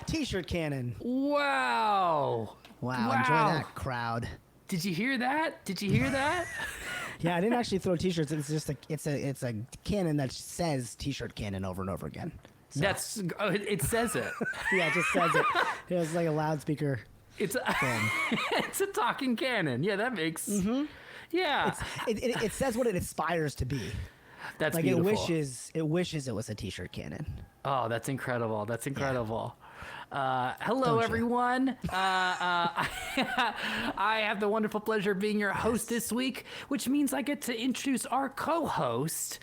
T-shirt cannon. Wow. Enjoy that, crowd. Did you hear that? Yeah, I didn't actually throw T-shirts. It's just it's a cannon that says T-shirt cannon over and over again. So. It says it. Yeah, it just says it. It's like a loudspeaker. It's a talking cannon. Yeah, that makes. Mm-hmm. Yeah. It says what it aspires to be. That's like beautiful. it wishes it was a T-shirt cannon. Oh, that's incredible. Hello, everyone. I have the wonderful pleasure of being your host this week, which means I get to introduce our co-host.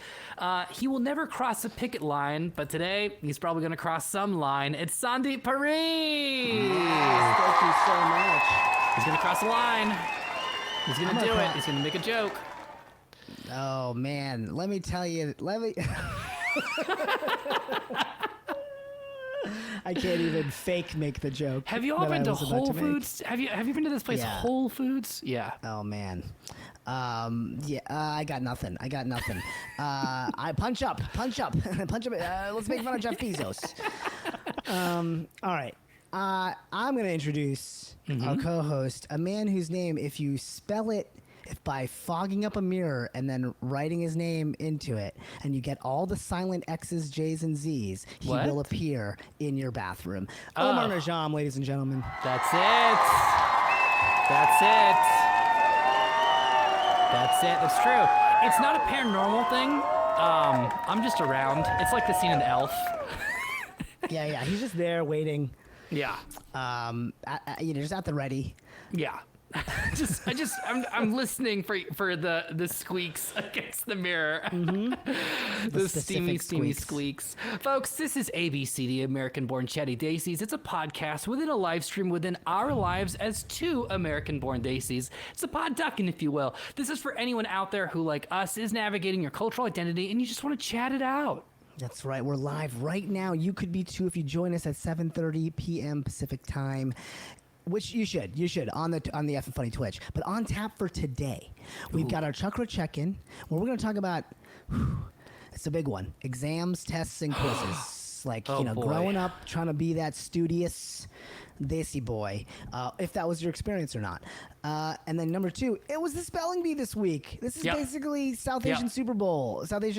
He will never cross a picket line, but today he's probably going to cross some line. It's Sandeep Parikh. Thank you so much. He's going to cross a line. He's going to do it. He's going to make a joke. Oh, man. Let me tell you. I can't even fake make the joke. Have you all been to Whole Foods? Have you been to this place, Whole Foods? Yeah. Oh, man. I got nothing. I punch up. Let's make fun of Jeff Bezos. All right. I'm going to introduce our co-host, a man whose name, if you spell it by fogging up a mirror and then writing his name into it, and you get all the silent X's, J's, and Z's, he will appear in your bathroom. Omar Najam, ladies and gentlemen. That's it. That's true. It's not a paranormal thing. I'm just around. It's like the scene in Elf. Yeah. He's just there waiting. Yeah. Just at the ready. Yeah. I'm listening for the squeaks against the mirror. Mm-hmm. The steamy squeaks. Folks, this is ABC, the American Born Chatty Desis. It's a podcast within a live stream within our lives as two American Born Desis. It's a pod ducking, if you will. This is for anyone out there who, like us, is navigating your cultural identity and you just want to chat it out. That's right. We're live right now. You could be too if you join us at 7:30 p.m. Pacific time. Which you should on the EffinFunny Twitch. But on tap for today, we've got our chakra check-in, where we're going to talk about, it's a big one, exams, tests, and quizzes. Growing up, trying to be that studious Desi boy, if that was your experience or not. And then number 2, it was the spelling bee this week. This is basically South Asian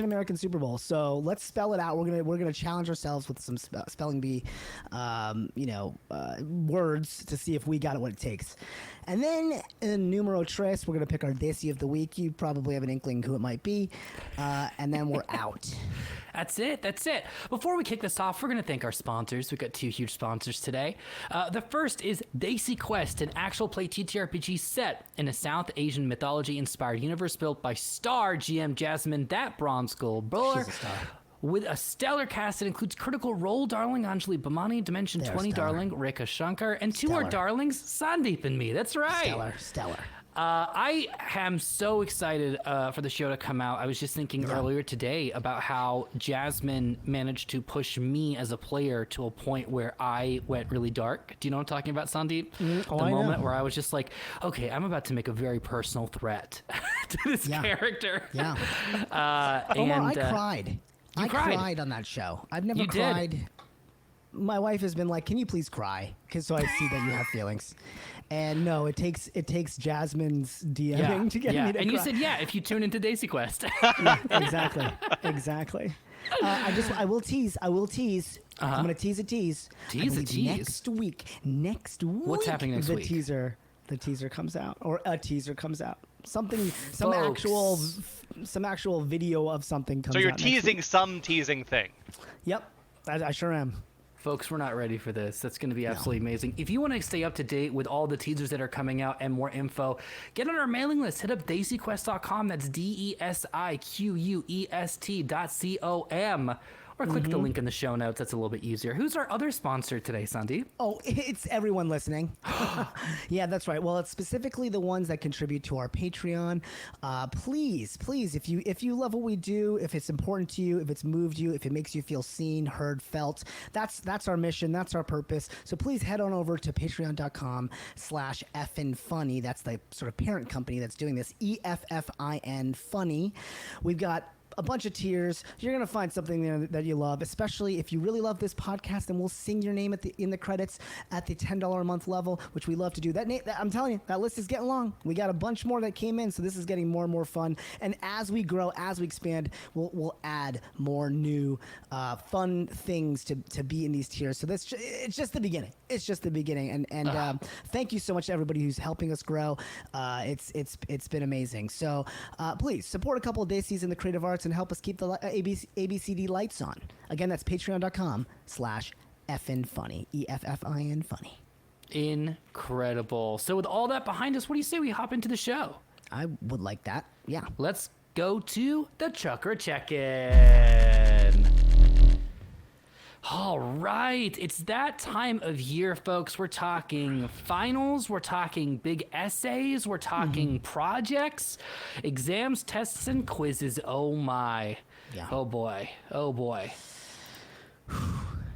American Super Bowl. So let's spell it out. We're gonna challenge ourselves with some spelling bee, words to see if we got it what it takes. And then in numero tres, we're gonna pick our Desi of the week. You probably have an inkling who it might be, and then we're out. That's it. Before we kick this off, we're going to thank our sponsors. We've got 2 huge sponsors today. The first is DesiQuest, an actual play TTRPG set in a South Asian mythology-inspired universe built by star GM Jasmine, that bronze gold bowler. She's a star. With a stellar cast that includes Critical Role darling Anjali Bhamani, Dimension 20 darling Rekha Shankar, and 2 more darlings, Sandeep and me. That's right. Stellar. I am so excited for the show to come out. I was just thinking earlier today about how Jasmine managed to push me as a player to a point where I went really dark. Do you know what I'm talking about, Sandeep? The moment where I was just like, okay, I'm about to make a very personal threat to this character. Yeah. I cried. I cried on that show. I've never cried. My wife has been like, "Can you please cry?" So I see that you have feelings. And no, it takes Jasmine's DMing to get me to cry. And you said, if you tune into DesiQuest. Exactly. I will tease. I'm going to tease a tease. Next week. What's happening next week? The teaser comes out, or a teaser comes out. Some actual video of something comes out. So you're teasing some teasing thing. Yep, I sure am. Folks, we're not ready for this. That's going to be absolutely amazing. If you want to stay up to date with all the teasers that are coming out and more info, get on our mailing list. Hit up DesiQuest.com. That's DesiQuest.com. Or click the link in the show notes. That's a little bit easier. Who's our other sponsor today, Sandeep? Oh, it's everyone listening. Yeah, that's right. Well, it's specifically the ones that contribute to our Patreon. Please, if you love what we do, if it's important to you, if it's moved you, if it makes you feel seen, heard, felt, that's our mission. That's our purpose. So please head on over to patreon.com/EffinFunny. That's the sort of parent company that's doing this. EffinFunny. We've got a bunch of tiers. You're going to find something there that you love, especially if you really love this podcast, and we'll sing your name in the credits at the $10 a month level, which we love to do. That I'm telling you, that list is getting long. We got a bunch more that came in, so this is getting more and more fun. And as we grow, as we expand, we'll add more new fun things to be in these tiers. So it's just the beginning. It's just the beginning. And thank you so much to everybody who's helping us grow. It's been amazing. So please support a couple of Desis in the creative arts and help us keep the ABCD lights on. Again, that's patreon.com/EffinFunny. EFFIN funny. Incredible. So with all that behind us, what do you say we hop into the show? I would like that. Yeah. Let's go to the Chakra Check-In. All right, it's that time of year, folks. We're talking finals, we're talking big essays, we're talking projects, exams, tests, and quizzes. Oh my. Yeah. Oh boy. Oh boy.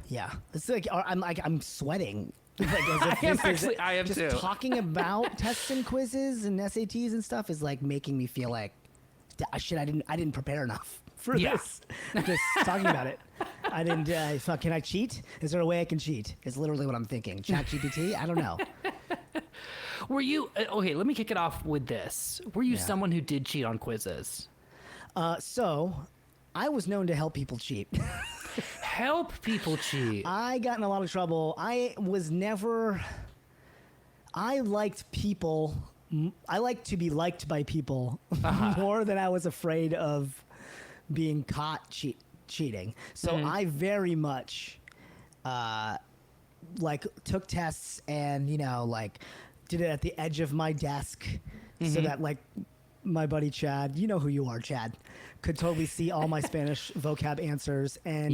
Yeah. It's like I'm sweating. Like, I am just too. Talking about tests and quizzes and SATs and stuff is like making me feel like I didn't prepare enough for this. Just talking about it. I didn't. Can I cheat? Is there a way I can cheat? Is literally what I'm thinking. ChatGPT? I don't know. Were you okay? Let me kick it off with this. Were you someone who did cheat on quizzes? So, I was known to help people cheat. Help people cheat. I got in a lot of trouble. I liked people. I like to be liked by people more than I was afraid of being caught cheating. So I very much took tests and did it at the edge of my desk so that my buddy Chad, you know who you are, Chad, could totally see all my Spanish vocab answers and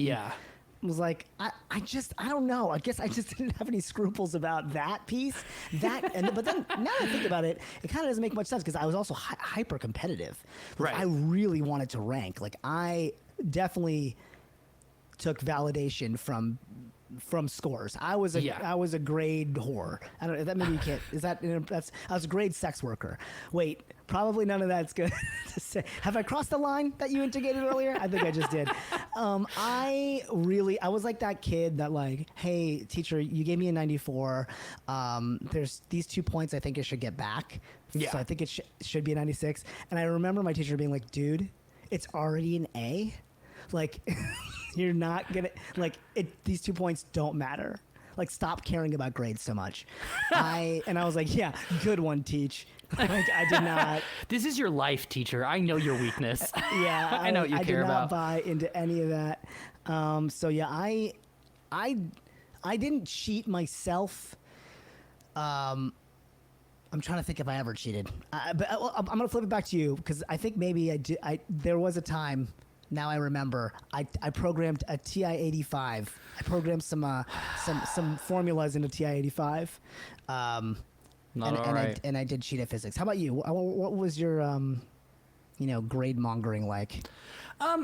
was like, I don't know. I guess I just didn't have any scruples about that piece. But then now that I think about it, it kind of doesn't make much sense because I was also hyper competitive. Right. I really wanted to rank. Like I definitely took validation from scores. I was a grade whore. I don't know. That maybe you can't. I was a grade sex worker. Wait, probably none of that's good to say. Have I crossed the line that you indicated earlier? I think I just did. I was like that kid that hey, teacher, you gave me a 94. There's these 2 points I think I should get back. Yeah. So I think it should be a 96. And I remember my teacher being like, dude, it's already an A. You're not gonna these 2 points don't matter. Stop caring about grades so much. I was like, yeah, good one, teach. I did not. This is your life, teacher. I know your weakness. Yeah, I know what you care about. I did not buy into any of that. So yeah, I didn't cheat myself. I'm trying to think if I ever cheated. But I'm gonna flip it back to you because I think maybe I did. There was a time. Now I remember. I programmed a TI-85. I programmed some formulas into TI-85. And I did cheat at physics. How about you? What was your grade mongering like?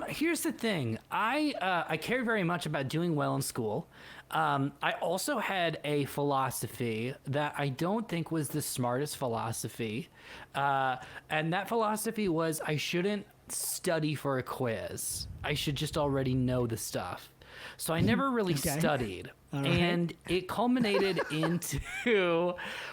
Here's the thing. I cared very much about doing well in school. I also had a philosophy that I don't think was the smartest philosophy. And that philosophy was I shouldn't study for a quiz. I should just already know the stuff. So I never really studied. Right. And it culminated into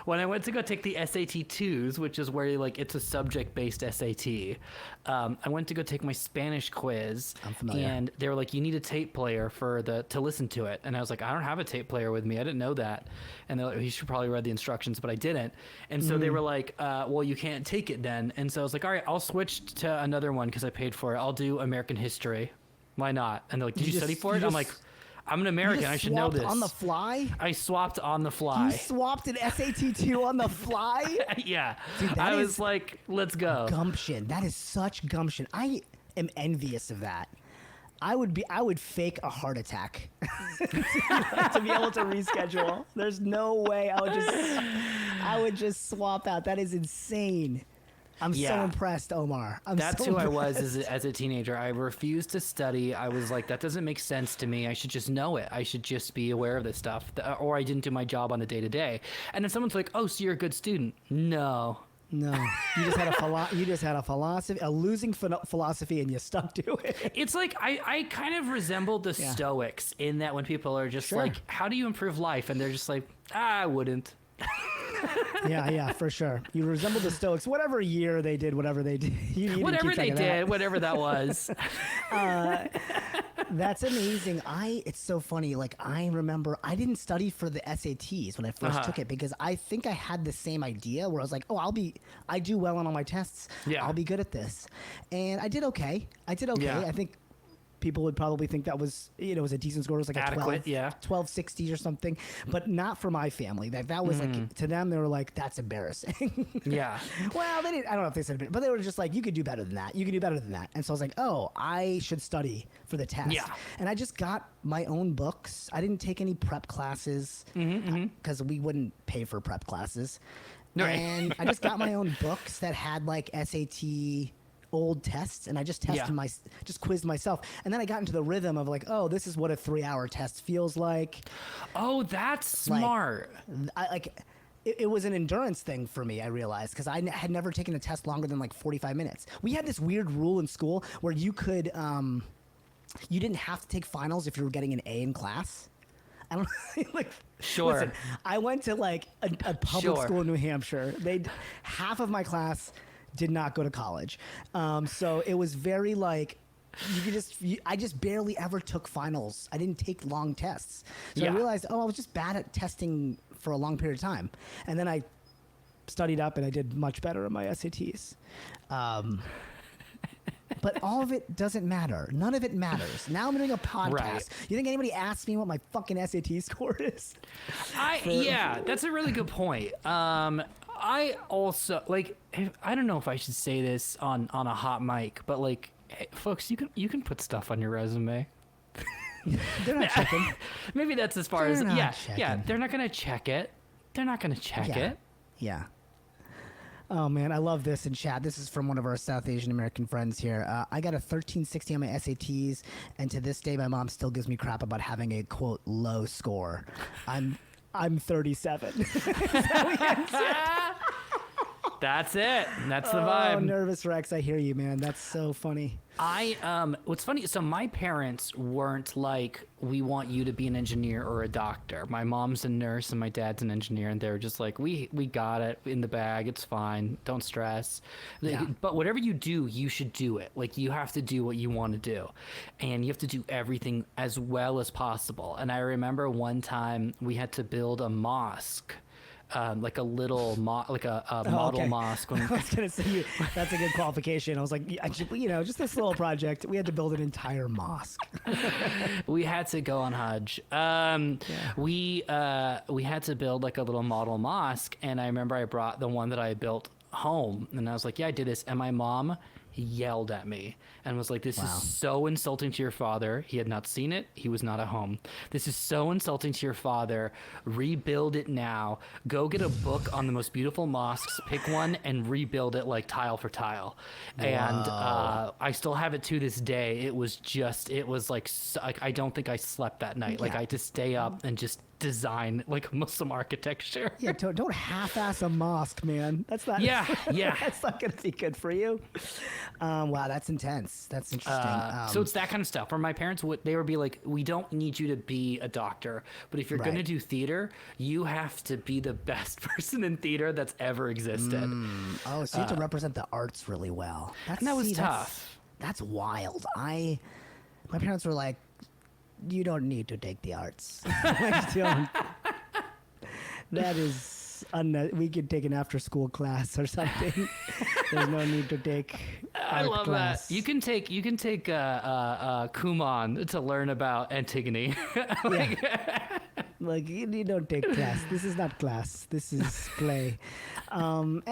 when I went to go take the SAT 2s, which is where it's a subject-based SAT. I went to go take my Spanish quiz. I'm familiar. And they were like, you need a tape player to listen to it. And I was like, I don't have a tape player with me. I didn't know that. And they're like, you should probably read the instructions, but I didn't. And so they were like, well, you can't take it then. And so I was like, all right, I'll switch to another one because I paid for it. I'll do American history. Why not? And they're like, did you study for it? I'm like, I'm an American. I should know this. On the fly? I swapped on the fly. You swapped an SAT 2 on the fly? Yeah. Dude, I was like, let's go. Gumption. That is such gumption. I am envious of that. I would fake a heart attack to be able to reschedule. There's no way I would just swap out. That is insane. I'm so impressed, Omar. That's who I was as a teenager. I refused to study. I was like, that doesn't make sense to me. I should just know it. I should just be aware of this stuff. Or I didn't do my job on the day-to-day. And if someone's like, oh, so you're a good student. No, No, you just had a philosophy, a losing philosophy, and you stuck to it. It's like I kind of resemble the Stoics in that when people are just like, how do you improve life? And they're just like, I wouldn't. Yeah, for sure. You resemble the Stoics. Whatever year they did, whatever they did. Whatever they did, whatever that was. That's amazing. It's so funny. Like, I remember I didn't study for the SATs when I first took it because I think I had the same idea where I was like, oh, I do well on all my tests. Yeah. I'll be good at this. And I did okay. Yeah. I think people would probably think that was, was a decent score. It was like adequate, 1260 or something, but not for my family. That was like, to them, they were like, that's embarrassing. Yeah. Well, they didn't, I don't know if they said it, but they were just like, you could do better than that. You could do better than that. And so I was like, oh, I should study for the test. Yeah. And I just got my own books. I didn't take any prep classes because we wouldn't pay for prep classes. Right. And I just got my own books that had like SAT old tests, and I just tested just quizzed myself, and then I got into the rhythm of like, oh, this is what a 3-hour test feels like. Oh, that's smart. It was an endurance thing for me, I realized, because I had never taken a test longer than like 45 minutes. We had this weird rule in school where you could you didn't have to take finals if you were getting an A in class. I don't Sure. Listen, I went to like a public school in New Hampshire. Half of my class did not go to college. So it was very like, I just barely ever took finals. I didn't take long tests. So I realized, I was just bad at testing for a long period of time. And then I studied up and I did much better on my SATs. But all of it doesn't matter. None of it matters. Now I'm doing a podcast. Right. You think anybody asks me what my fucking SAT score is? That's a really good point. I also like. I don't know if I should say this on a hot mic, but like, hey, folks, you can put stuff on your resume. They're not checking. Maybe that's as far as They're not gonna check it. They're not gonna check it. Yeah. Oh man, I love this in chat. This is from one of our South Asian American friends here. I got a 1360 on my SATs, and to this day, my mom still gives me crap about having a quote low score. I'm 37. That's it. That's the vibe. Oh, Nervous Rex, I hear you, man. That's so funny. What's funny, so my parents weren't like, we want you to be an engineer or a doctor. My mom's a nurse and my dad's an engineer, and they were just like, we got it in the bag. It's fine. Don't stress. Yeah. But whatever you do, you should do it. Like, you have to do what you want to do, and you have to do everything as well as possible. And I remember one time we had to build a mosque. Like a little model mosque. I was gonna say that's a good qualification. I was like, just this little project. We had to build an entire mosque. We had to go on Hajj. We had to build like a little model mosque, and I remember I brought the one that I built home, and I was like, I did this, and my mom yelled at me and was like, this is so insulting to your father. He had not seen it. He was not at home. This is so insulting to your father. Rebuild it now. Go get a book on the most beautiful mosques, pick one, and rebuild it like tile for tile. Wow. And I still have it to this day. It was like I don't think I slept that night. Like, I had to stay up and just design like Muslim architecture. Yeah, don't half-ass a mosque, man. That's not. Yeah. That's not gonna be good for you. Wow, that's intense. That's interesting. So it's that kind of stuff. Where my parents they would be like, we don't need you to be a doctor, but if you're gonna do theater, you have to be the best person in theater that's ever existed. Oh, so you have to represent the arts really well. That was tough. That's wild. My parents were like, you don't need to take the arts. That is, we could take an after-school class or something. There's no need to take. I love class. That. You can take Kumon to learn about Antigone. Like, you don't take class. This is not class. This is play. And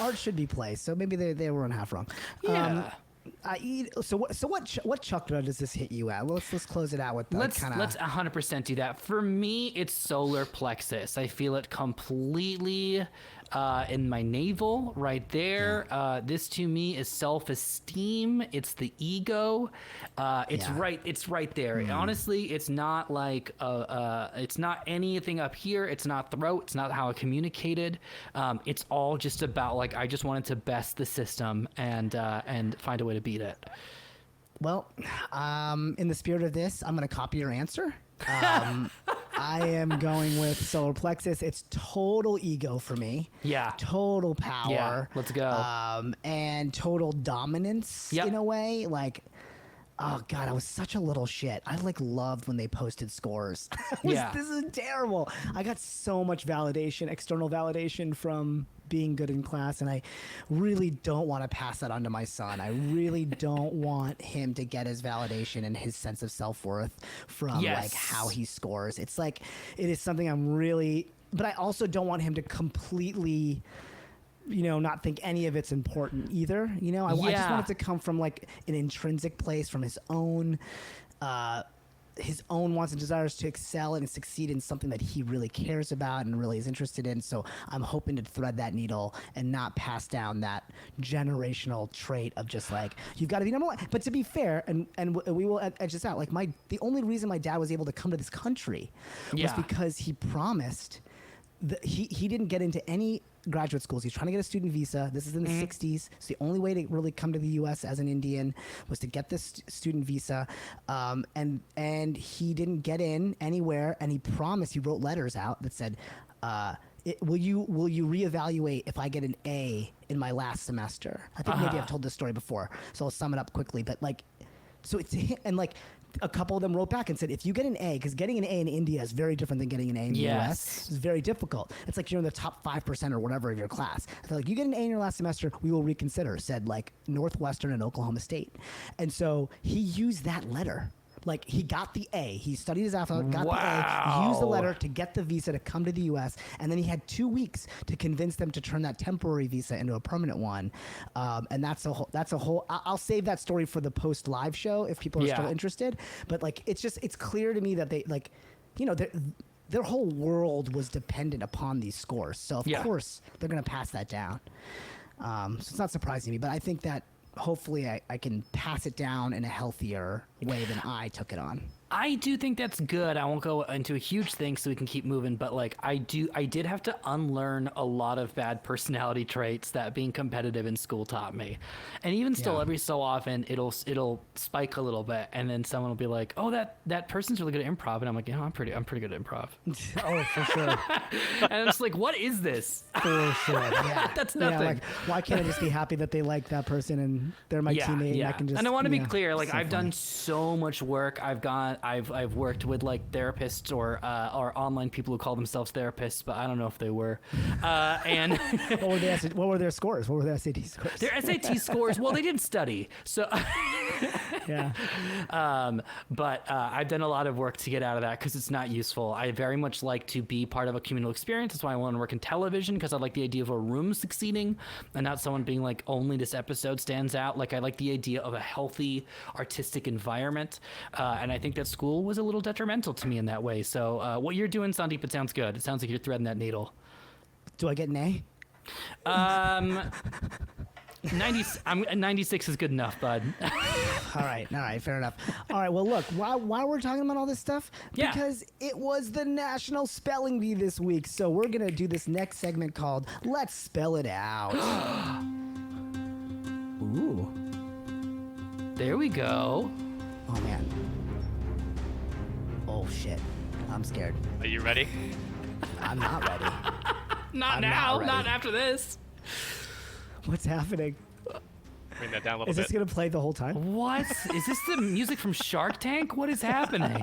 art should be play. So maybe they weren't half wrong. Yeah. So what chakra does this hit you at? Let's close it out with that. Let's 100% do that. For me, it's solar plexus. I feel it completely in my navel right there. This to me is self-esteem. It's the ego. It's right there. Honestly, it's not like it's not anything up here. It's not throat. It's not how I communicated. It's all just about like I just wanted to best the system and find a way to beat it. Well, in the spirit of this, I'm going to copy your answer. I am going with solar plexus. It's total ego for me. Yeah. Total power. Yeah, let's go. And total dominance Yep. in a way. Like, oh God, I was such a little shit. I like loved when they posted scores. This is terrible. I got so much validation, external validation from being good in class, and I really don't want to pass that on to my son. I really don't want him to get his validation and his sense of self-worth from like how he scores. It's like it is something I'm really, but I also don't want him to completely not think any of it's important either. I just want it to come from like an intrinsic place, from his own wants and desires to excel and succeed in something that he really cares about and really is interested in. So I'm hoping to thread that needle and not pass down that generational trait of just like, you've got to be number one. But to be fair, and we will edge this out, like the only reason my dad was able to come to this country was because he promised that he didn't get into any graduate schools. He's trying to get a student visa. This is in the 60s. So the only way to really come to the U.S. as an Indian was to get this student visa. And he didn't get in anywhere. And he promised, he wrote letters out that said, will you reevaluate if I get an A in my last semester? I think maybe I've told this story before, so I'll sum it up quickly. But like, so it's, and like, a couple of them wrote back and said, if you get an A, because getting an A in India is very different than getting an A in the US. It's very difficult. It's like you're in the top 5% or whatever of your class. They're like, you get an A in your last semester, we will reconsider, said like Northwestern and Oklahoma State. And so he used that letter. Like, he got the A. He studied his alphabet, got the A, used the letter to get the visa to come to the U.S., and then he had 2 weeks to convince them to turn that temporary visa into a permanent one. And that's a whole. I'll save that story for the post live show if people are still interested. But like, it's clear to me that they like, their whole world was dependent upon these scores. So of course they're going to pass that down. So it's not surprising to me, but I think that hopefully I can pass it down in a healthier way than I took it on. I do think that's good. I won't go into a huge thing so we can keep moving, but like I did have to unlearn a lot of bad personality traits that being competitive in school taught me. And even still, every so often it'll spike a little bit, and then someone will be like, "Oh, that person's really good at improv," and I'm like, "Yeah, I'm pretty good at improv." Oh, for sure. And I'm just like, "What is this?" For sure. Yeah. That's nothing. Yeah, like, why can't I just be happy that they like that person and they're my teammate? Yeah. And I can just. And I want to be clear, like, so I've done so much work. I've worked with like therapists or online people who call themselves therapists, but I don't know if they were. And what were their scores? What were their SAT scores? Their SAT scores. Well, they didn't study, so. Yeah. But I've done a lot of work to get out of that because it's not useful. I very much like to be part of a communal experience. That's why I want to work in television, because I like the idea of a room succeeding and not someone being like, only this episode stands out. Like, I like the idea of a healthy artistic environment, and I think that school was a little detrimental to me in that way. So what you're doing, Sandeep, it sounds good. It sounds like you're threading that needle. Do I get an A? 96 is good enough, bud. All right, fair enough. All right, well, look, why we're talking about all this stuff? Yeah. Because it was the National Spelling Bee this week, so we're going to do this next segment called Let's Spell It Out. Ooh. There we go. Oh, man. Oh, shit. I'm scared. Are you ready? I'm not ready. Not I'm now, not ready. not after this. What's happening? Bring that down a little Is bit. this going to play the whole time? What? Is this the music from Shark Tank? What is happening?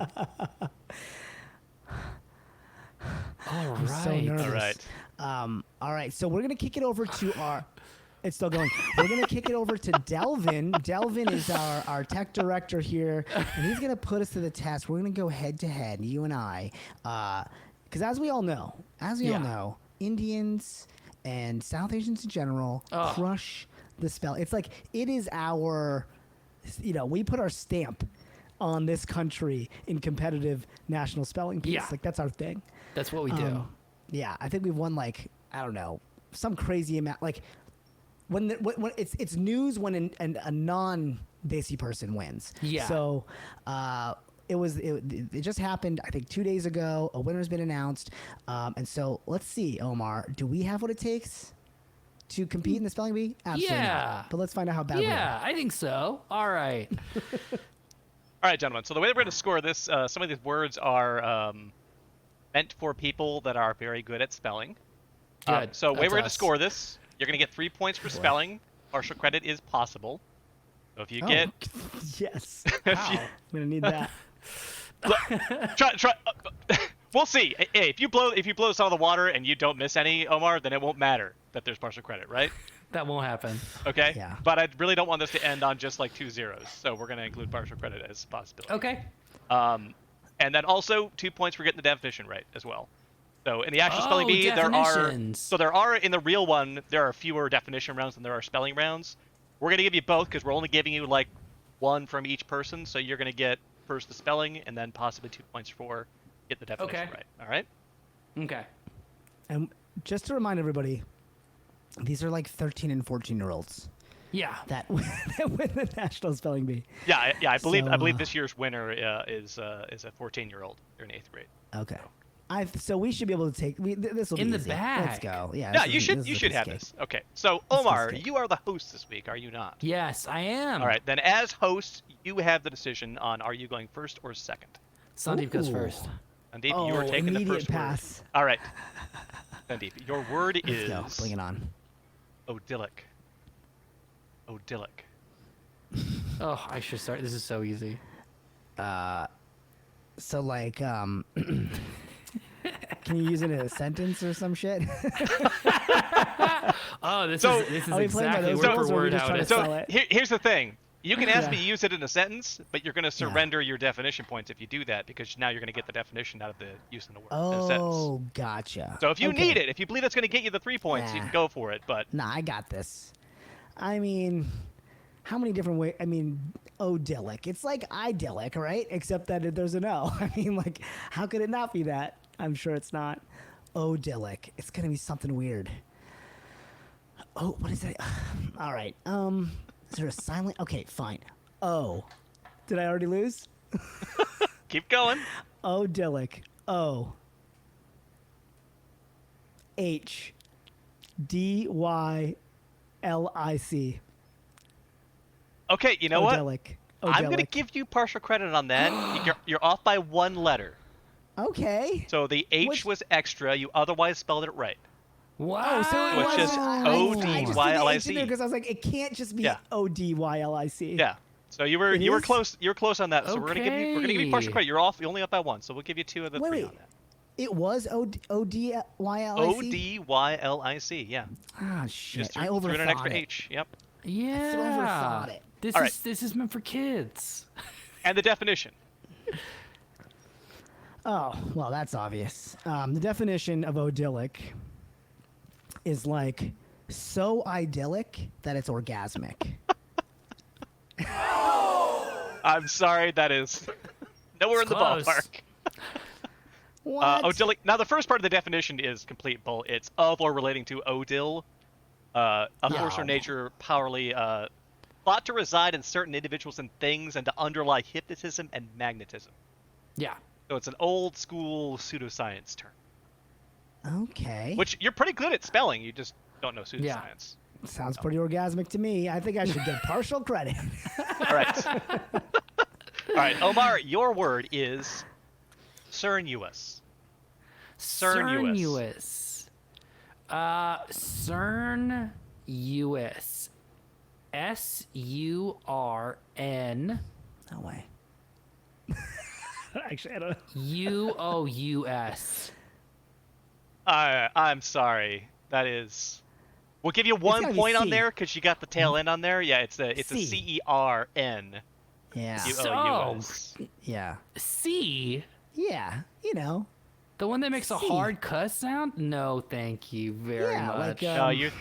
All I'm so nervous. All right. All right, so we're going to kick it over to our... It's still going. We're going to kick it over to Delvin. Delvin is our tech director here, and he's going to put us to the test. We're going to go head-to-head, you and I, because as we all know, Indians and South Asians in general crush the spell. It's like it is our, we put our stamp on this country in competitive national spelling bees. Yeah. Like, that's our thing. That's what we do. Yeah, I think we've won, like, I don't know, some crazy amount. Like when it's news when a non-Desi person wins. Yeah. So it just happened. I think 2 days ago. A winner's been announced, and so let's see, Omar. Do we have what it takes to compete in the spelling bee? Absolutely Yeah. not. But let's find out how bad we Yeah, are. I think so. All right. All right, gentlemen. So the way that we're going to score this, some of these words are meant for people that are very good at spelling. Good. So the way That's we're going to us. score this, you're going to get 3 points for spelling. Partial credit is possible. So if you get, Yes. if you, I'm gonna need that. try. We'll see. Hey, if you blow some of the water and you don't miss any, Omar, then it won't matter that there's partial credit, right? That won't happen. Okay. Yeah. But I really don't want this to end on just like 2 zeros, so we're going to include partial credit as a possibility. Okay. And then also 2 points for getting the definition right as well. So in the actual spelling bee, definitions. there are in the real one there are fewer definition rounds than there are spelling rounds. We're gonna give you both because we're only giving you like one from each person. So you're gonna get first the spelling and then possibly 2 points for get the definition Okay. right. All right. Okay. And just to remind everybody, these are like 13 and 14-year-olds Yeah. that win the national spelling bee. Yeah. I believe So, this year's winner is a 14-year-old. They're in 8th grade. Okay. So we should be able to take this will be In the easy. bag. Let's go. Yeah. Yeah, this you is- should this you is a should piece have of cake. this. Okay. So This is Omar, cake. you are the host this week, are you not? Yes, I am. All right. Then as host, you have the decision on are you going first or second. Sandeep goes Ooh. first. Sandeep, Oh, you are taking the immediate first pass. word. All right. Sandeep, your word is Let's go. Bring it on. odylic. Odylic. Oh, I should start. This is so easy. So like, can you use it in a sentence or some shit? Oh, this So- is Are we playing by exactly those word rules, for or are we word just how trying it to is. sell So it? here's the thing. You can ask Yeah. me to use it in a sentence, but you're going to surrender your definition points if you do that because now you're going to get the definition out of the use in the word in a sentence. Oh, gotcha. So if you Okay. need it, if you believe it's going to get you the 3 points, you Nah. can go for it. But Nah, I got this. I mean, how many different ways? I mean, odylic. It's like idyllic, right? Except that there's an O. I mean, like, how could it not be that? I'm sure it's not. Odylic. It's gonna be something weird. Oh, what is that? All right. Is there a silent? Okay, fine. O. Did I already lose? keep going. Odylic. O. H. DYLIC. Okay, you know what? Odylic. I'm going to give you partial credit on that. You're off by 1 letter. Okay. So the H Which- was extra. You otherwise spelled it right. Wow. So it Which was is I just did the H in ODYLIC. there because I was like, it can't just be Yeah. ODYLIC. Yeah. So you were It you were is? close. You were close on that. So we're gonna give you partial Okay. credit. You're off. You're only up by 1. So we'll give you 2 of the 3 Wait. on that. It was ODYLIC. ODYLIC. Yeah. Ah, shit. Just I threw in an extra overthought it. H. Yep. Yeah. overthought it. This All is right. this is meant for kids. And the definition. Oh, well, that's obvious. The definition of odylic is like so idyllic that it's orgasmic. I'm sorry. That is nowhere in the Close. ballpark. What? Odylic. Now the first part of the definition is complete bull. It's of or relating to Odil, a force or No. nature powerfully thought to reside in certain individuals and things and to underlie hypnotism and magnetism. Yeah. So it's an old school pseudoscience term, Okay. which you're pretty good at spelling. You just don't know pseudoscience. Sounds pretty orgasmic to me. I think I should get partial credit. All right. All right, Omar, your word is cernuous. Cernuous. Cernuous. SURN No way. Actually, I don't know. UOUS. I'm sorry. That is. We'll give you gotta 1 be point on C. there because you got the tail end on there. Yeah, it's a C. CERN. Yeah. UOUS. Yeah. C. Yeah. You know. The one that makes a C. hard cuss sound? No, thank you very Yeah, much. like, No, you're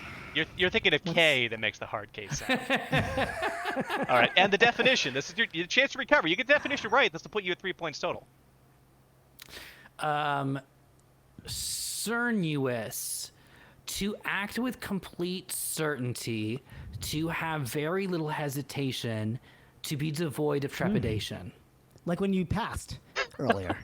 thinking of K that makes the hard K sound. All right, and the definition. This is your chance to recover. You get the definition right. This will put you at 3 points total. Cernuous. To act with complete certainty, to have very little hesitation, to be devoid of trepidation. Like when you passed earlier.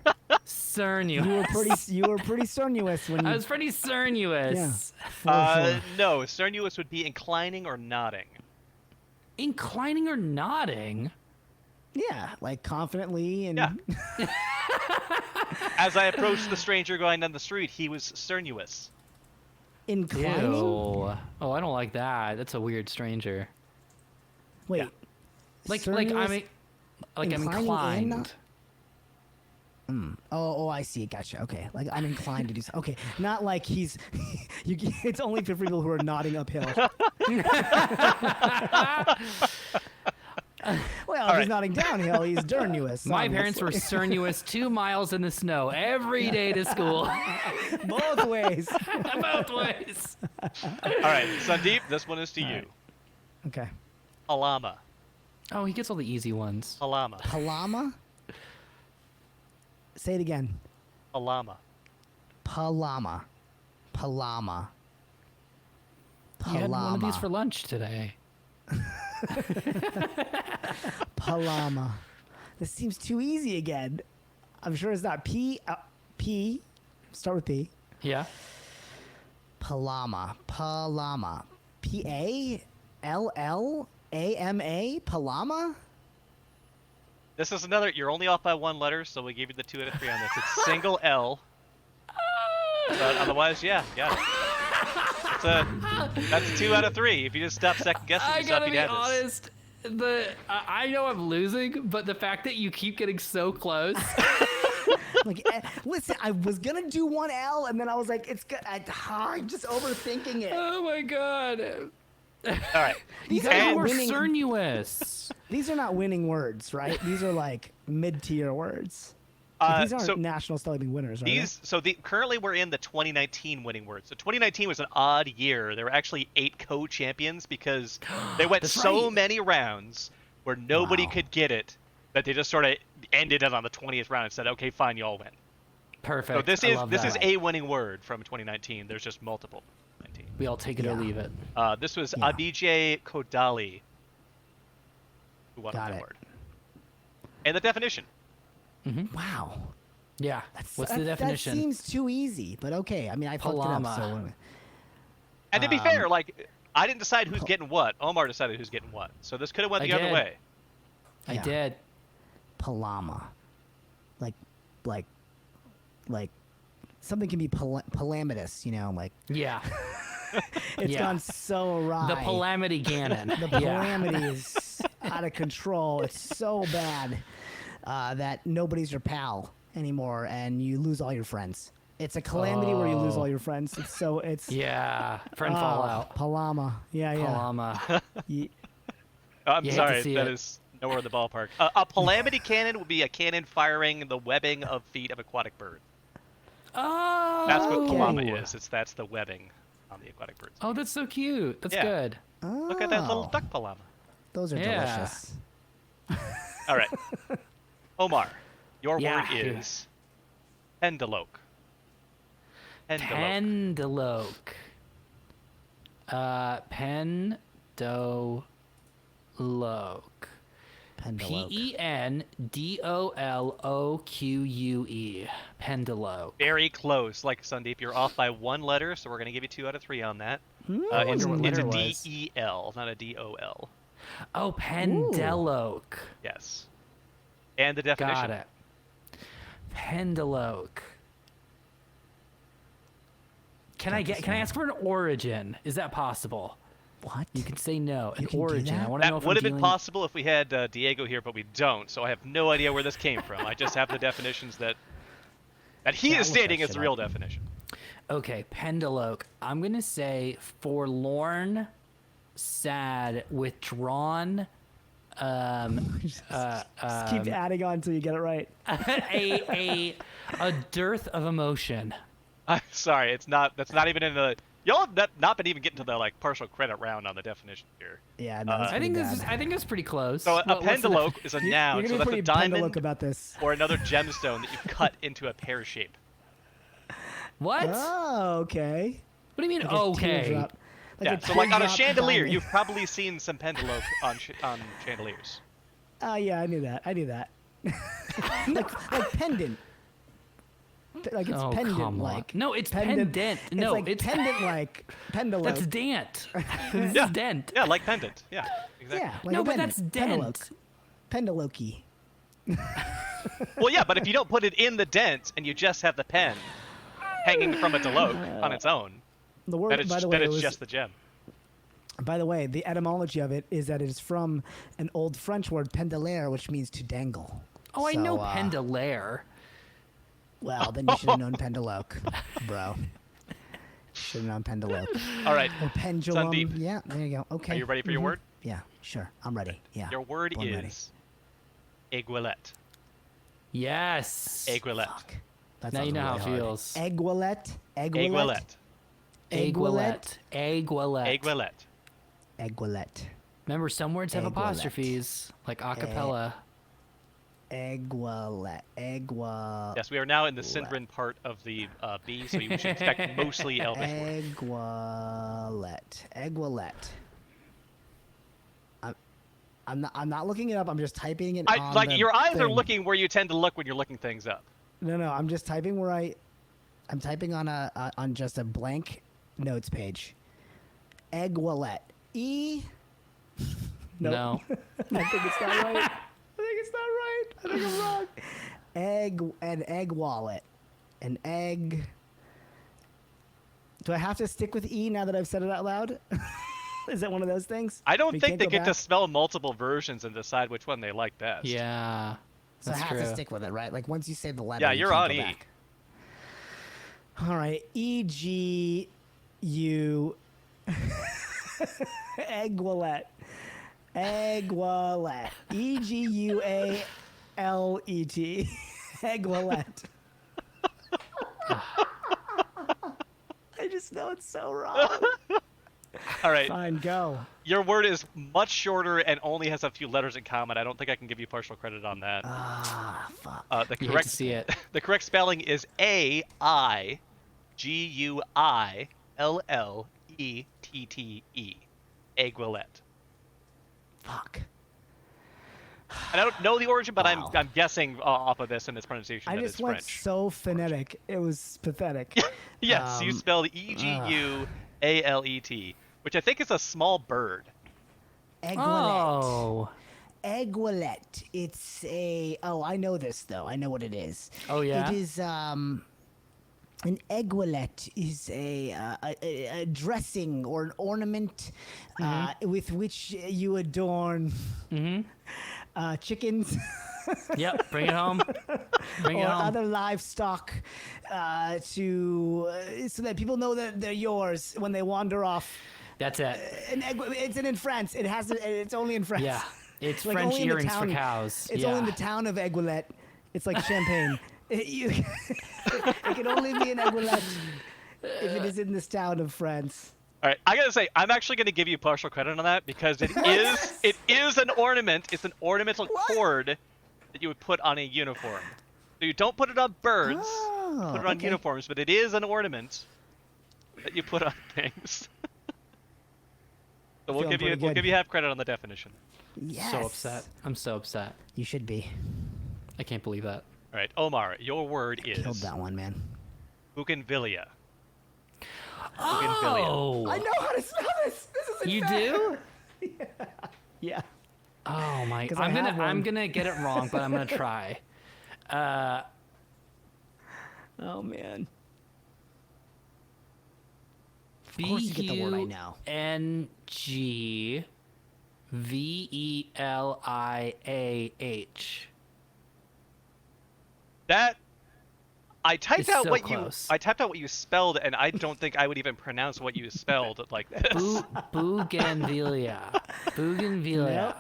Cernuous. You were pretty cernuous when you. I was pretty cernuous. Yeah. For sure. No, cernuous would be inclining or nodding. Inclining or nodding? Yeah, like confidently and. Yeah. As I approached the stranger going down the street, he was cernuous. Inclining. Ew. Oh, I don't like that. That's a weird stranger. Wait. Yeah. Like cernuous, I'm inclining inclined. Oh, I see. Gotcha. Okay, like I'm inclined to do so. Okay, not like he's. It's only for people who are nodding uphill. Well, if he's nodding downhill, he's cernuous. My parents were cernuous 2 miles in the snow every day to school. Both ways. Both ways. All right, Sandeep, this one is to you. Okay. Palama. Oh, he gets all the easy ones. Palama. Palama. Say it again. Palama. Palama. Palama. You had one of these Palama. for lunch today. Palama. This seems too easy again. I'm sure it's not P. P. Start with P. Yeah. Palama. Palama. P-A-L-L-A-M-A. Palama? This is another. You're only off by 1 letter, so we gave you the 2 out of 3 on this. It's single L. But otherwise, yeah. That's a 2 out of 3. If you just stop second guessing I yourself, gotta you'd be have this. honest. I know I'm losing, but the fact that you keep getting so close. Like, listen, I was gonna do 1L, and then I was like, it's good. I'm just overthinking it. Oh my god. All right. These You are guys not were winning. cernuous. These are not winning words, right? These are like mid-tier words. These aren't So national spelling winners, are they? currently we're in the 2019 winning words. So 2019 was an odd year. There were actually 8 co-champions because they went That's so right. many rounds where nobody Wow. could get it that they just sort of ended it on the 20th round and said, "Okay, fine, you all win." Perfect. So this I is love this that. is a winning word from 2019. There's just multiple. 19. We all take it or Yeah. leave it. This was Yeah. Abijay Kodali who won Got that it. word. And the definition. Wow. Yeah. What's the definition? That seems too easy, but okay. I mean, I fucked it Palama. up, so... And to be fair, like I didn't decide who's getting what. Omar decided who's getting what. So this could have went I the other did. way. I Yeah. did. Palama. Like, something can be palamitous, you know, like, Yeah. it's Yeah. gone so awry. The Palamity Ganon. The calamity is out of control. It's so bad that nobody's your pal anymore, and you lose all your friends. It's a calamity where you lose all your friends. It's Yeah. Friend oh, fallout. Palama. Yeah. Palama. I'm You hate to sorry, see that it. is nowhere in the ballpark. A palamity cannon would be a cannon firing the webbing of feet of aquatic bird. Oh. That's what Okay. palama is. That's the webbing on the aquatic birds. Oh, that's so cute. That's Yeah. good. Look at that little Oh, duck palama. Those are Yeah. delicious. All right, Omar, your Yeah. word is pendeloque. Pendeloque. Pendeloque. Pendeloque. Pendoloque. Pendeloque. Very close. Like Sandeep, you're off by 1 letter, so we're gonna give you 2 out of 3 on that. I It's wonder what letter a it was. D-E-L, not a D-O-L. Oh, pendeloque. Yes. And the definition. Got it. Pendeloque. Can I ask for an origin? Is that possible? What? You can say no. An You can do origin. that? I want to know That if would I'm have been dealing... possible if we had Diego here, but we don't. So I have no idea where this came from. I just have the definitions that he Yeah, is look that stating is shit the real up. definition. Okay, pendeloque. I'm gonna say forlorn, sad, withdrawn. Just keep adding on until you get it right. a dearth of emotion. I'm sorry, it's not. That's not even in the. Y'all have not been even getting to the like partial credit round on the definition here. Yeah, no, that's I think pretty this is. bad. I think it's pretty close. So a What's the pendeloque is a noun. You're So gonna that's be a pretty diamond pendeloque about this. or another gemstone that you cut into a pear shape. What? Oh, okay. What do you mean, Like a okay? teardrop. Yeah, so like on a teardrop chandelier, diamond. you've probably seen some pendeloque on chandeliers. Oh yeah, I knew that. like pendant. Like it's Oh, pendant come on. like. No, it's pendant. No, like it's pendant like pendeloque. That's dant. This Yeah. is dent. Yeah, like pendant. Yeah, exactly. Yeah, like No, a but pendant. that's dent. Pendeloque. Well, yeah, but if you don't put it in the dent and you just have the pen hanging from a deloque on its own, The word, then it's, by the way, then it it's was, just the gem. by the way, the etymology of it is that it is from an old French word pendelaire, which means to dangle. Oh, I So, know pendelaire. Well, then you should have known pendeloque, bro. Should have known pendeloque. All right, Or pendulum. Sandeep. Yeah, there you go. Okay. Are you ready for your word? Yeah, sure. I'm ready. Yeah. Your word Born ready. is aiguillette. Yes. Aiguillette. Fuck. That Now you sounds know how really it hard. feels. Aiguillette. Aiguillette. Aiguillette. Aiguillette. Aiguillette. Aiguillette. Remember, some words have Aiguillette. apostrophes, like acapella. Aiguillette. Aiguillette. Yes, we are now in the Sindarin part of the B, so you should expect mostly Elvish words. Aiguillette. Aiguillette. I'm not looking it up. I'm just typing it on Like the your eyes are thing. looking where you tend to look when you're looking things up. No. I'm just typing where I'm typing on on just a blank notes page. Aiguillette. E. No. I think it's not right. I think I'm wrong. An egg wallet. An egg. Do I have to stick with E now that I've said it out loud? Is that one of those things? I don't We think can't they go get to back? spell multiple versions and decide which one they like best. Yeah. So I That's have true. to stick with it, right? Like once you say the letter. Yeah, you you're can't on go E. back. All right. E-G-U. Aiguillette. Aiguillette. E-G-U-A-L-E-T. Aiguillette. I just know it's so wrong. All right. Fine, go. Your word is much shorter and only has a few letters in common. I don't think I can give you partial credit on that. Ah, fuck. The You hate correct to see it. the correct spelling is A-I-G-U-I-L-L-E-T-T-E. Aiguillette. Fuck. And I don't know the origin, but Wow. I'm guessing off of this and its pronunciation I that just it's went French. so phonetic. It was pathetic. Yes, you spelled E-G-U-A-L-E-T, which I think is a small bird. Aiguillette. Oh. Aiguillette. It's a. Oh, I know this though. I know what it is. Oh, yeah? It is an aiguillette is a dressing or an ornament with which you adorn chickens Yep. Bring it home. Bring it or home. other livestock to so that people know that they're yours when they wander off. That's it. It's in France. It's only in France. Yeah. It's Like, French only in the earrings for town- cows. It's yeah. only in the town of Aiguillette. It's like champagne. It can only be an Aiguillette if it is in this town of France. All right, I gotta say, I'm actually gonna give you partial credit on that because it is an ornament. It's an ornamental cord that you would put on a uniform. So you don't put it on birds, Oh, put it on okay. uniforms, but it is an ornament that you put on things. So we'll Feeling give you pretty we'll good. give you half credit on the definition. Yes. So upset. I'm so upset. You should be. I can't believe that. All right, Omar, your word is Killed that one, man. bougainvillea. Oh. I know how to spell this. This is You do? Yeah. Oh my! 'Cause I have I'm one. gonna get it wrong, but I'm gonna try. Oh man. B course you get the word I U know. N G V E L I A H. That I typed It's out so what close. you spelled, and I don't think I would even pronounce what you spelled like this. Bougainvillea. Bougainvillea.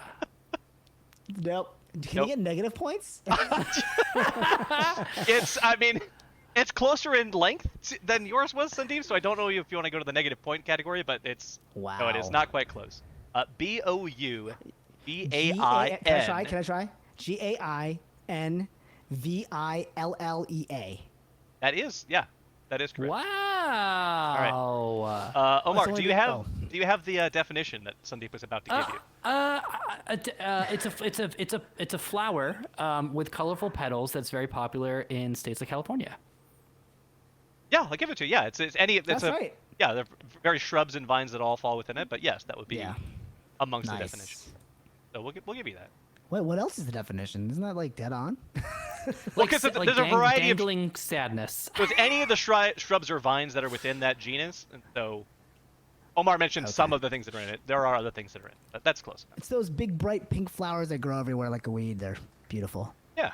Nope. Can Nope. you get negative points? It's closer in length than yours was, Sandeep. So I don't know if you want to go to the negative point category, but it's Wow. no, it is not quite close. B-O-U-V-A-I-N. Can I try? Gainvillea. That is correct. Wow. Wow. Omar, only do you the- have oh. do you have the definition that Sandeep was about to give you? It's a flower with colorful petals that's very popular in states like California. Yeah, I'll give it to you. Yeah, it's any. It's That's a, right. Yeah, they're various shrubs and vines that all fall within it. But yes, that would be Yeah. amongst the Nice. definition. So we'll give you that. Wait, what else is the definition? Isn't that like dead on? Like, 'cause sa- there's like a variety of- dangling sadness. So it's any of the shrubs or vines that are within that genus. And so Omar mentioned some Okay. of the things that are in it. There are other things that are in it, but that's close enough. It's those big, bright pink flowers that grow everywhere like a weed. They're beautiful. Yeah.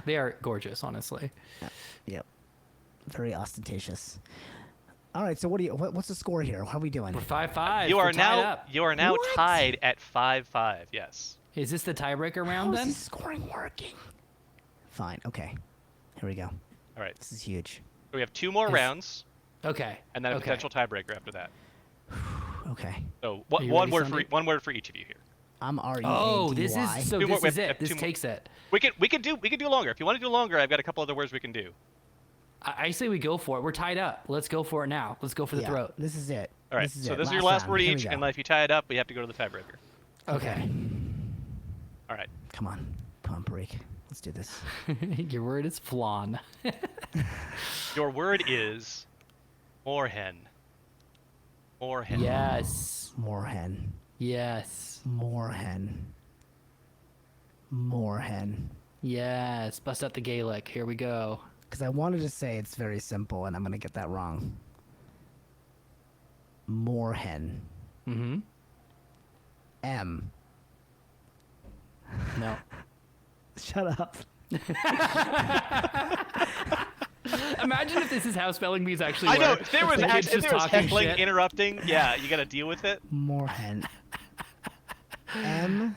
They are gorgeous, honestly. Yep. Very ostentatious. All right, so what's the score here? How are we doing? We're 5-5. You We're are tied now up. What? tied at 5-5. Yes. Is this the tiebreaker How round is then? this scoring working? Fine. Okay. Here we go. All right. This is huge. So we have 2 more Is- rounds, Okay. and then a okay. potential tiebreaker after that. Okay. So Are you one ready, word for Sandeep? one word for each of you here. I'm R E A D Y. Oh, this is so. Two more- This is we have it. This 2 more. takes it. We can do longer. If you want to do longer, I've got a couple other words we can do. I say we go for it. We're tied up. Let's go for it now. Let's go for the Yeah, throat. This is it. All right. This is So it. this is your last round. word Here we each, go. and if you tie it up, we have to go to the tiebreaker. Okay. All right. Come on, Parikh. Let's do this. Your word is flan. Your word is moorhen. Moorhen. Yes. Moorhen. Yes. Moorhen. Moorhen. Yes. Bust out the Gaelic. Here we go. Because I wanted to say it's very simple, and I'm gonna get that wrong. Moorhen. Mm-hmm. M. No. Shut up. Imagine if this is how spelling bees actually I know. work. If there was The kids just talking heckling, shit. interrupting, yeah, you got to deal with it. Moorhen. M.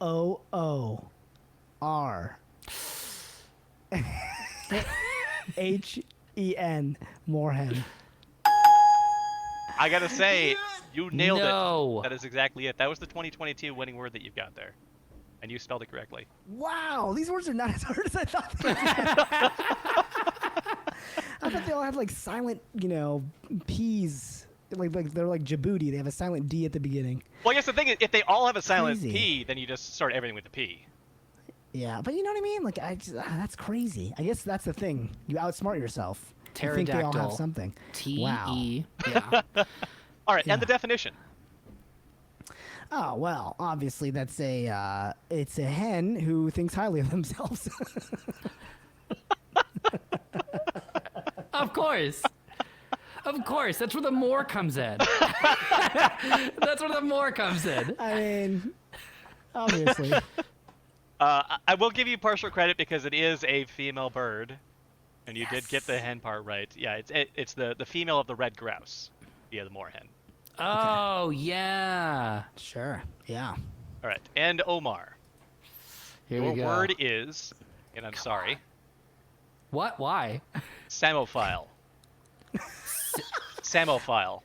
O. O. R. H. E. N. Moorhen. I gotta say, you nailed No. it. That is exactly it. That was the 2022 winning word that you've got there, and you spelled it correctly. Wow, these words are not as hard as I thought they were. I thought they all had like silent, P's. Like they're like Djibouti. They have a silent D at the beginning. Well, I guess the thing is, if they all have a silent Crazy. P, then you just start everything with a P. Yeah, but you know what I mean? Like, that's crazy. I guess that's the thing. You outsmart yourself. You think they all have Pterodactyl. something. T-E. Yeah. All right, Yeah. and the definition. Oh well, obviously that's it's a hen who thinks highly of themselves. Of course. Of course. That's where the more comes in. That's where the more comes in. I mean, obviously. I will give you partial credit because it is a female bird, and you did get the hen part right. Yeah, it's the female of the red grouse. Yeah, the moorhen. Oh, yeah. Sure. Yeah. All right, and Omar. Here Your we go. word is, and I'm sorry, What? Why? psammophile. Psammophile.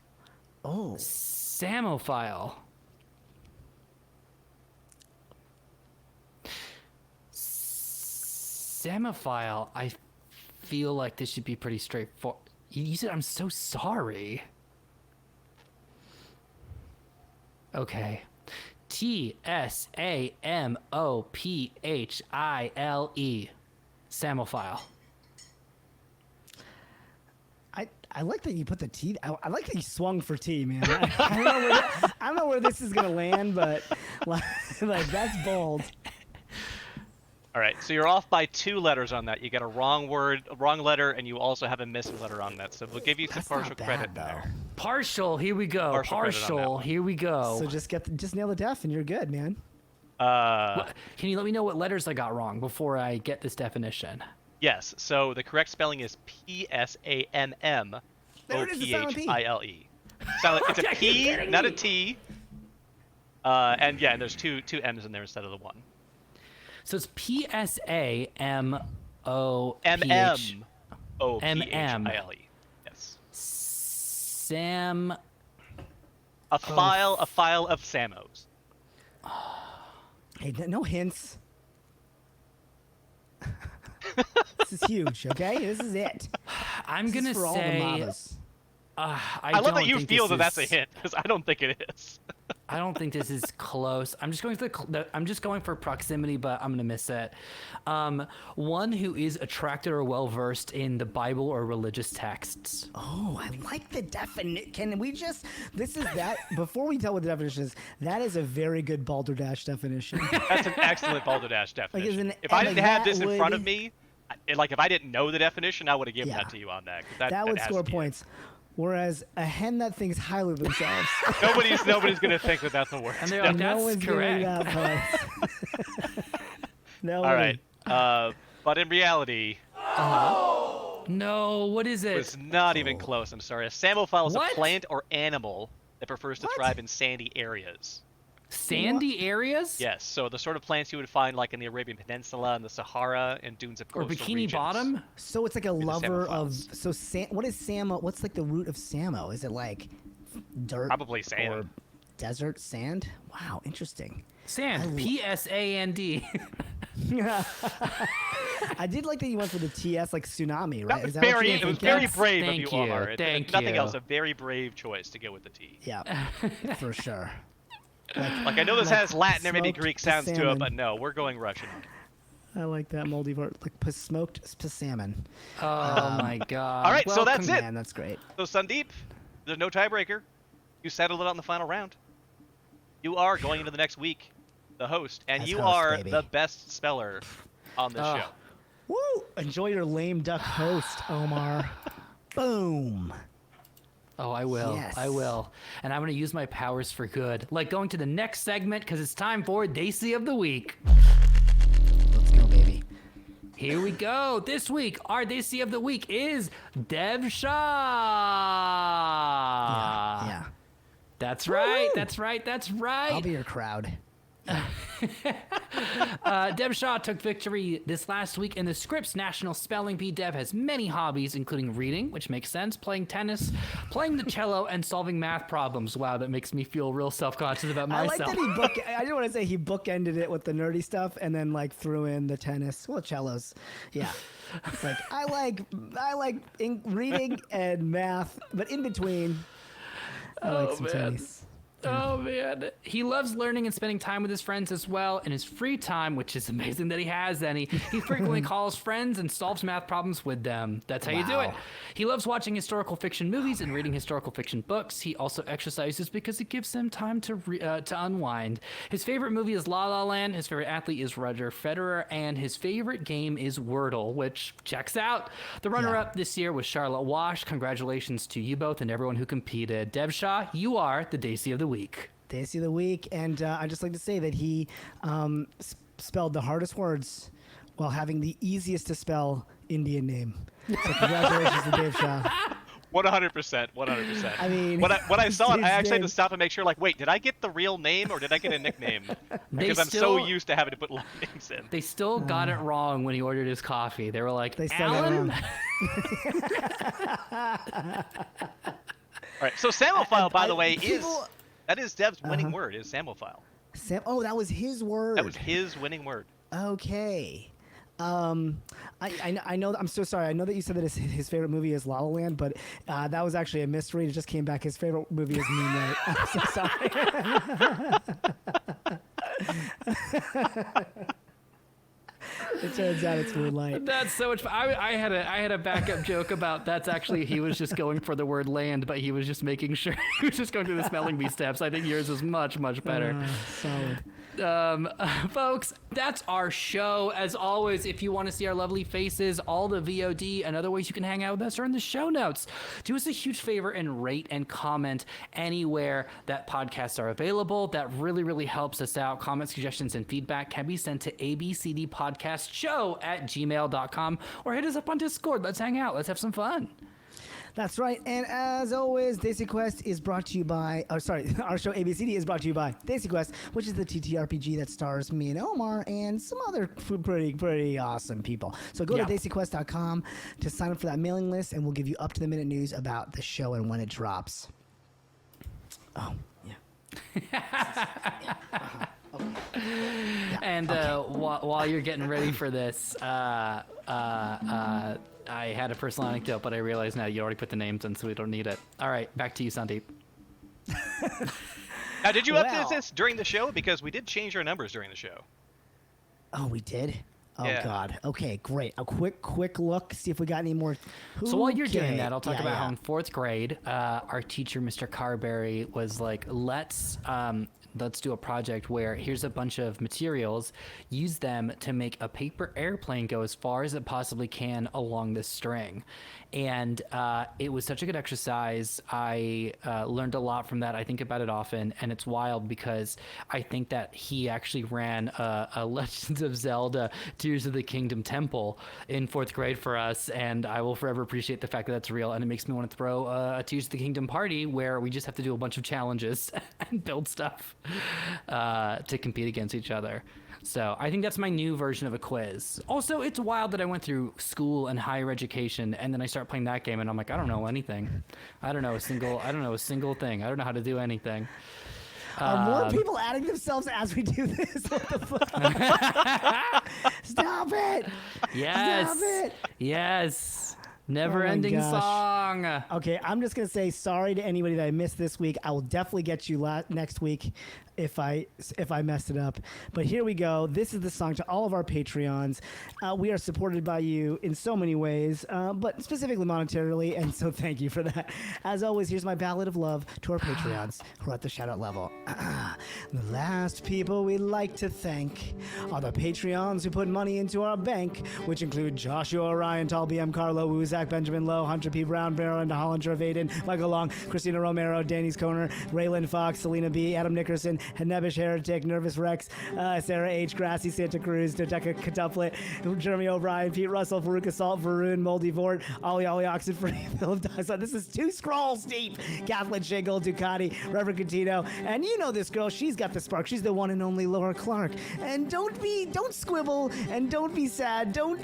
Oh. Psammophile. Psammophile. I feel like this should be pretty straightforward. You said I'm so sorry. Okay. T-S-A-M-O-P-H-I-L-E. Psammophile. I like that you put the T. I like that you swung for T, man. I don't know where this is gonna land, but like that's bold. All right, so you're off by 2 letters on that. You got a wrong word, a wrong letter, and you also have a missing letter on that. So we'll give you some That's partial not bad, credit though. there. Partial. Here we go. Partial credit on that Partial. one. Here we go. So just nail the def and you're good, man. Can you let me know what letters I got wrong before I get this definition? Yes, so the correct spelling is P-S-A-M-M-O-P-H-I-L-E. There it is, the silent P. It's a Are you P, kidding not a me? T. And there's two M's in there instead of the one. So it's P-S-A-M-O-P-H. M-M-O-P-H-I-L-E. Yes. Sam. A file of Samos. Hey, no hints. This is huge, okay? This is it. I'm This gonna is for all the say. mamas. I love that don't you think feel this that that's a is- hint, because I don't think it is. I don't think this is close. I'm just going for I'm just going for proximity, but I'm gonna miss it. One who is attracted or well versed in the Bible or religious texts. Oh, I like the definition. Can we just? This is that. Before we tell what the definition is, that is a very good balderdash definition. That's an excellent balderdash definition. isn't- If I like, didn't have that this in front of would- me, like if I didn't know the definition, I would have given Yeah. that to you on that. 'Cause That would has score to be it. points. Whereas a hen that thinks highly of themselves. Nobody's gonna think that that's the word. And they're like, no that's one's giving correct. that points. No. All right. But in reality, No, what is it it? was not even close. I'm sorry. A psammophile is What? a plant or animal that prefers to What? thrive in sandy areas. Sandy areas? Yes, so the sort of plants you would find like in the Arabian Peninsula and the Sahara and dunes of Or coastal Bikini regions. Bottom? So it's like a lover of. samophiles. So what is samo? What's like the root of samo? Is it like dirt? Probably sand. Or desert sand? Wow, interesting. Sand. P-S-A-N-D. I did like that you went for the TS, like tsunami, right? That was Is that what very, you it were was thinking? very That's- brave of thank you, you, Omar. If thank nothing you. else, a very brave choice to go with the T. Yeah, for sure. Like I know this Like has Latin or maybe smoked Greek sounds to salmon. it, but no, we're going Russian. I like that moldy part, like smoked salmon. Oh my god. All right, so Welcome, that's it. man. That's great. So Sandeep, there's no tiebreaker. You settled it on the final round. You are going into the next week, the host, and As you host, are baby. the best speller on this Oh. show. Woo! Enjoy your lame duck host, Omar. Boom. Oh, I will. Yes. I will. And I'm going to use my powers for good. Like going to the next segment because it's time for Desi of the Week. Let's go, baby. Here we go. This week, our Desi of the Week is Dev Shah. Yeah. That's right. Woo-hoo. That's right. That's right. I'll be your crowd. Dev Shah took victory this last week in the Scripps National Spelling Bee. Dev has many hobbies, including reading, which makes sense, playing tennis, playing the cello, and solving math problems. Wow, that makes me feel real self-conscious about I like myself. that I didn't want to say he bookended it with the nerdy stuff and then like threw in the tennis. Well, cellos. Yeah. It's like I like reading and math, but in between, I like some man. tennis. Oh man, he loves learning and spending time with his friends as well. In his free time, which is amazing that he has any, he frequently calls friends and solves math problems with them. That's how you do it. Wow. He loves watching historical fiction movies and reading historical fiction books. He also exercises because it gives him time to unwind. His favorite movie is La La Land. His favorite athlete is Roger Federer, and his favorite game is Wordle, which checks out. The runner-up this year was Charlotte Wash. Congratulations to you both and everyone who competed. Dev Shah, you are the Desi of the Week. Desi of the week, and I'd just like to say that he spelled the hardest words while having the easiest to spell Indian name. So congratulations to Dave Shah. 100%, 100%. I mean, when I saw it, I his actually had name- to stop and make sure. Like, wait, did I get the real name or did I get a nickname? They Because I'm still- so used to having to put long names in. They still got it wrong when he ordered his coffee. They were like, They still got it Alan? wrong. All right. So Samophile, by the way, people- that is Dev's winning word. Is Samophile. Oh, that was his word. That was his winning word. Okay. I know. I'm so sorry. I know that you said that his favorite movie is La La Land, but that was actually a misread. It just came back. His favorite movie is Moonlight. I'm so sorry. It turns out it's Moonlight. That's so much fun. I had a backup joke about that's actually he was just going for the word land, but he was just making sure he was just going through the spelling bee steps. I think yours is much better. Solid. Folks, that's our show. As always, if you want to see our lovely faces, all the VOD and other ways you can hang out with us are in the show notes. Do us a huge favor and rate and comment anywhere that podcasts are available. That really helps us out. Comment, suggestions, and feedback can be sent to abcdpodcastshow@gmail.com or hit us up on Discord. Let's hang out. Let's have some fun. That's right. And as always, DesiQuest is brought to you by, our show ABCD is brought to you by DesiQuest, which is the TTRPG that stars me and Omar and some other pretty awesome people. So go to DesiQuest.com to sign up for that mailing list, and we'll give you up-to-the-minute news about the show and when it drops. Oh, yeah. Okay. And while you're getting ready for this, I had a personal anecdote, but I realize now you already put the names in, so we don't need it. All right, back to you, Sandeep. Now, did you update this during the show? Because we did change our numbers during the show. Oh, we did? Oh, Yeah. God. Okay, great. A quick look, see if we got any more. So while you're doing Okay. that, I'll talk about how yeah. in 4th grade, our teacher, Mr. Carberry, was like, let's do a project where here's a bunch of materials, use them to make a paper airplane go as far as it possibly can along this string. And it was such a good exercise. I learned a lot from that. I think about it often, and it's wild because I think that he actually ran a Legends of Zelda Tears of the Kingdom temple in 4th grade for us, and I will forever appreciate the fact that that's real, and it makes me want to throw a Tears of the Kingdom party where we just have to do a bunch of challenges and build stuff to compete against each other. So I think that's my new version of a quiz. Also, it's wild that I went through school and higher education, and then I start playing that game, and I'm like, I don't know anything. I don't know a single thing. I don't know how to do anything. Are more people adding themselves as we do this? What the fuck? Stop it! Yes. Stop it! Yes. Never-ending gosh. song. Okay, I'm just gonna say sorry to anybody that I missed this week. I will definitely get you next week if I messed it up. But here we go. This is the song to all of our Patreons. We are supported by you in so many ways, but specifically monetarily, and so thank you for that. As always, here's my ballad of love to our Patreons who are at the shout-out level. The last people we'd like to thank are the Patreons who put money into our bank, which include Joshua, Ryan, Tall, BM, Carlo, Wu, Zach, Benjamin Lowe, Hunter P. Brown, Barrow, and Hollinger, Vaden, Michael Long, Christina Romero, Danny's Coner, Raylan Fox, Selena B., Adam Nickerson, Nebish Heretic, Nervous Rex, Sarah H., Grassy, Santa Cruz, Dodeka Catuplet, Jeremy O'Brien, Pete Russell, Farouk Assault, Varun, Moldy Vort, Ollie Oxenfree, Philip Dyson. This is 2 scrolls deep. Kathleen Shingle, Ducati, Reverend Catino, and you know this girl. She's got the spark. She's the one and only Laura Clark. And don't squibble, and don't be sad. Don't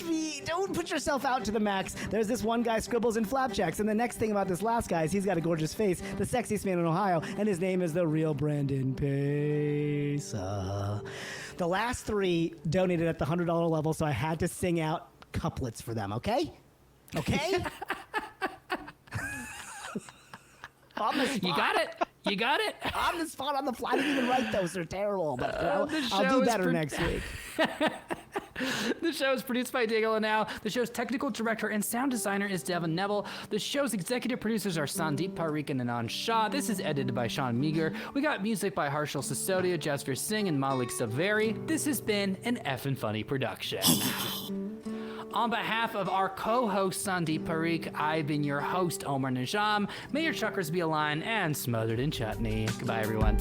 put yourself out to the max. There's this one guy scribbles in flapjacks, and the next thing about this last guy is he's got a gorgeous face, the sexiest man in Ohio, and his name is the real Brandon Pesa. The last 3 donated at the $100 level, so I had to sing out couplets for them. Okay? On the spot. You got it. On the spot, on the fly. I didn't even write those. They're terrible, but I'll do better next week. The show is produced by Diego Lanau. The show's technical director and sound designer is Devin Neville. The show's executive producers are Sandeep Parikh and Anand Shah. This is edited by Sean Meager. We got music by Harshal Sisodia, Jasper Singh, and Malik Saveri. This has been an EffinFunny production. On behalf of our co-host Sandeep Parikh, I've been your host Omar Najam. May your chakras be aligned and smothered in chutney. Goodbye, everyone.